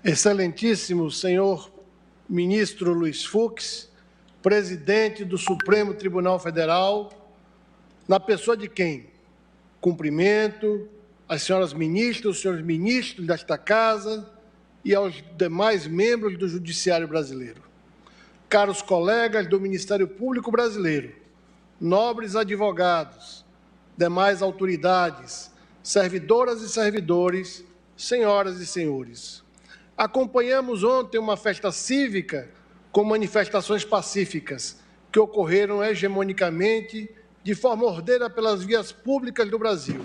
Excelentíssimo senhor ministro Luiz Fux, presidente do Supremo Tribunal Federal, na pessoa de quem cumprimento as senhoras ministras, os senhores ministros desta Casa e aos demais membros do Judiciário Brasileiro. Caros colegas do Ministério Público Brasileiro, nobres advogados, demais autoridades, servidoras e servidores, senhoras e senhores. Acompanhamos ontem uma festa cívica com manifestações pacíficas que ocorreram hegemonicamente de forma ordeira pelas vias públicas do Brasil.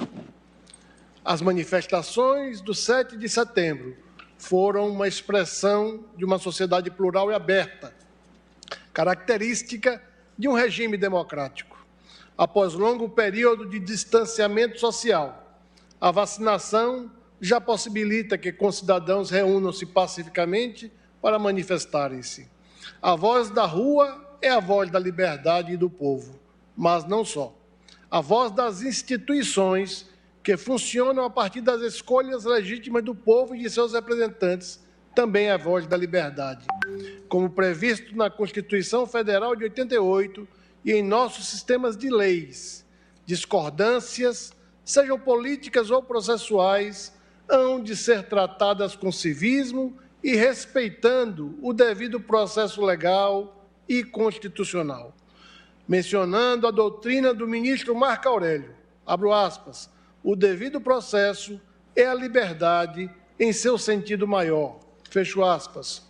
As manifestações do 7 de setembro foram uma expressão de uma sociedade plural e aberta, característica de um regime democrático. Após longo período de distanciamento social, a vacinação já possibilita que concidadãos reúnam-se pacificamente para manifestarem-se. A voz da rua é a voz da liberdade e do povo, mas não só. A voz das instituições que funcionam a partir das escolhas legítimas do povo e de seus representantes também é a voz da liberdade. Como previsto na Constituição Federal de 88 e em nossos sistemas de leis, discordâncias, sejam políticas ou processuais, hão de ser tratadas com civismo e respeitando o devido processo legal e constitucional. Mencionando a doutrina do ministro Marco Aurélio, abro aspas, o devido processo é a liberdade em seu sentido maior, fecho aspas.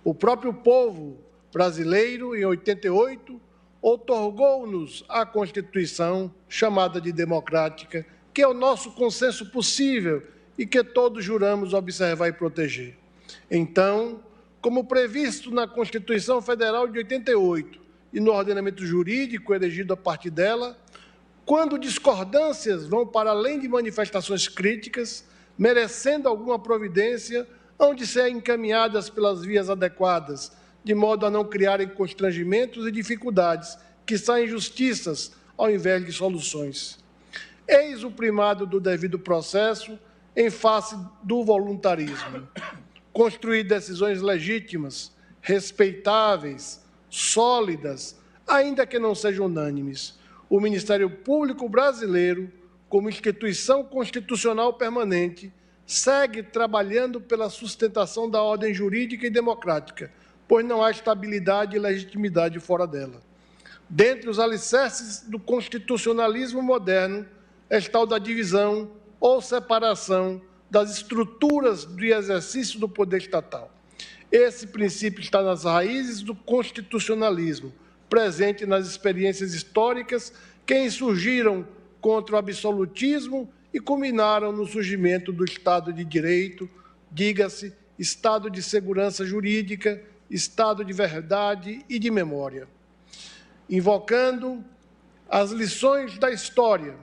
O próprio povo brasileiro, em 88, outorgou-nos a Constituição, chamada de democrática, que é o nosso consenso possível e que todos juramos observar e proteger. Então, como previsto na Constituição Federal de 88 e no ordenamento jurídico erigido a partir dela, quando discordâncias vão para além de manifestações críticas, merecendo alguma providência, hão de ser encaminhadas pelas vias adequadas, de modo a não criarem constrangimentos e dificuldades que saem justiças ao invés de soluções. Eis o primado do devido processo em face do voluntarismo. Construir decisões legítimas, respeitáveis, sólidas, ainda que não sejam unânimes. O Ministério Público Brasileiro, como instituição constitucional permanente, segue trabalhando pela sustentação da ordem jurídica e democrática, pois não há estabilidade e legitimidade fora dela. Dentre os alicerces do constitucionalismo moderno está o da divisão ou separação das estruturas de exercício do poder estatal. Esse princípio está nas raízes do constitucionalismo, presente nas experiências históricas que insurgiram contra o absolutismo e culminaram no surgimento do Estado de Direito, diga-se, Estado de segurança jurídica, Estado de verdade e de memória. Invocando as lições da história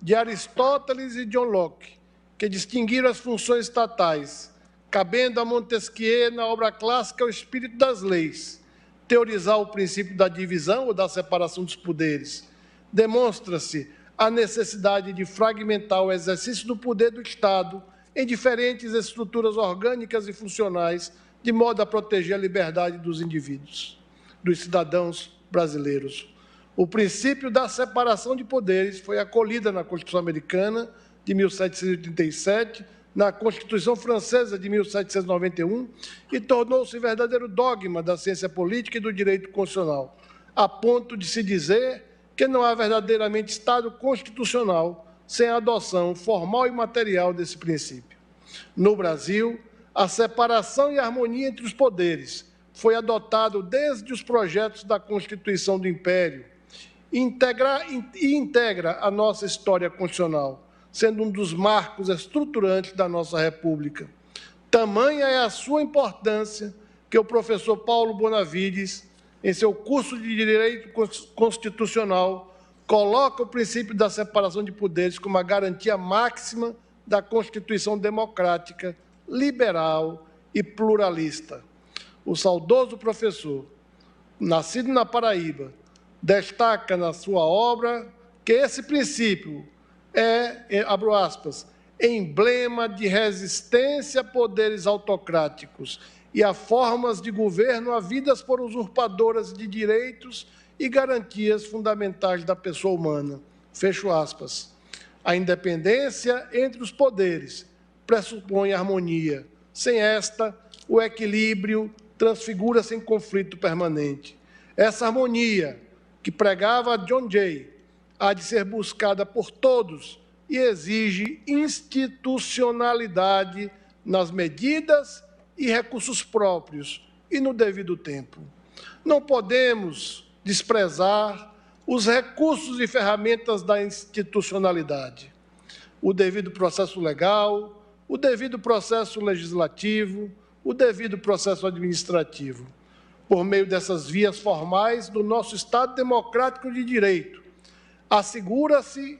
de Aristóteles e John Locke, que distinguiram as funções estatais, cabendo a Montesquieu, na obra clássica O Espírito das Leis, teorizar o princípio da divisão ou da separação dos poderes, demonstra-se a necessidade de fragmentar o exercício do poder do Estado em diferentes estruturas orgânicas e funcionais, de modo a proteger a liberdade dos indivíduos, dos cidadãos brasileiros. O princípio da separação de poderes foi acolhida na Constituição Americana de 1787, na Constituição Francesa de 1791 e tornou-se verdadeiro dogma da ciência política e do direito constitucional, a ponto de se dizer que não há verdadeiramente Estado constitucional sem a adoção formal e material desse princípio. No Brasil, a separação e a harmonia entre os poderes foi adotado desde os projetos da Constituição do Império e integra a nossa história constitucional, sendo um dos marcos estruturantes da nossa República. Tamanha é a sua importância que o professor Paulo Bonavides, em seu curso de Direito Constitucional, coloca o princípio da separação de poderes como a garantia máxima da Constituição democrática, liberal e pluralista. O saudoso professor, nascido na Paraíba, destaca na sua obra que esse princípio abro aspas, emblema de resistência a poderes autocráticos e a formas de governo havidas por usurpadoras de direitos e garantias fundamentais da pessoa humana. Fecho aspas. A independência entre os poderes pressupõe harmonia. Sem esta, o equilíbrio transfigura-se em conflito permanente. Essa harmonia, que pregava John Jay, há de ser buscada por todos e exige institucionalidade nas medidas e recursos próprios e no devido tempo. Não podemos desprezar os recursos e ferramentas da institucionalidade, o devido processo legal, o devido processo legislativo, o devido processo administrativo. Por meio dessas vias formais do nosso Estado democrático de direito, assegura-se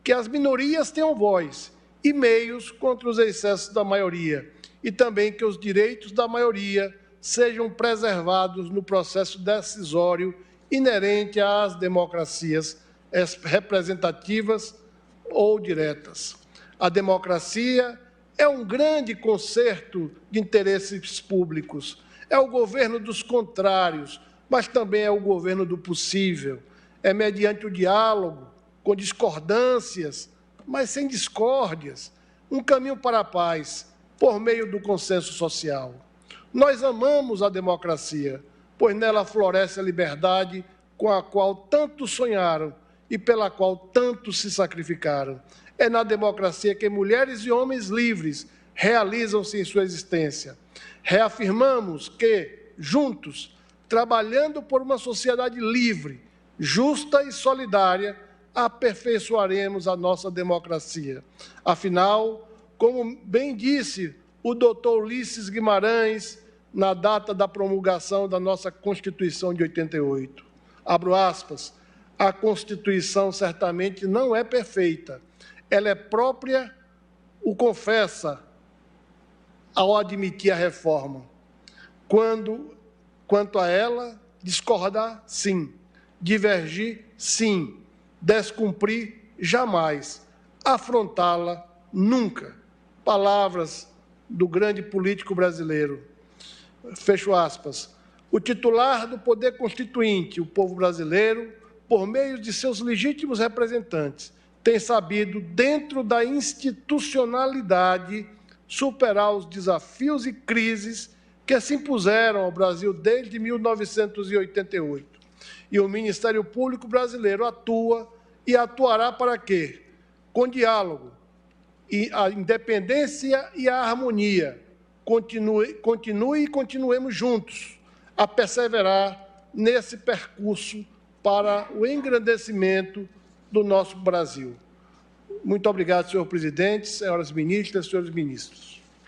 que as minorias tenham voz e meios contra os excessos da maioria, e também que os direitos da maioria sejam preservados no processo decisório inerente às democracias representativas ou diretas. A democracia é um grande concerto de interesses públicos, é o governo dos contrários, mas também é o governo do possível, é mediante o diálogo, com discordâncias, mas sem discórdias, um caminho para a paz, por meio do consenso social. Nós amamos a democracia, pois nela floresce a liberdade com a qual tantos sonharam e pela qual tantos se sacrificaram. É na democracia que mulheres e homens livres realizam-se em sua existência. Reafirmamos que, juntos, trabalhando por uma sociedade livre, justa e solidária, aperfeiçoaremos a nossa democracia. Afinal, como bem disse o doutor Ulisses Guimarães, na data da promulgação da nossa Constituição de 88, abro aspas, a Constituição certamente não é perfeita, ela é própria, o confessa, ao admitir a reforma. Quanto a ela, discordar, sim. Divergir, sim. Descumprir, jamais. Afrontá-la, nunca. Palavras do grande político brasileiro. Fecho aspas. O titular do poder constituinte, o povo brasileiro, por meio de seus legítimos representantes, tem sabido, dentro da institucionalidade, superar os desafios e crises que se impuseram ao Brasil desde 1988. E o Ministério Público brasileiro atua e atuará para quê? Com diálogo, e a independência e a harmonia. Continue e continuemos juntos a perseverar nesse percurso para o engrandecimento do nosso Brasil. Muito obrigado, senhor presidente, senhoras ministras, senhores ministros.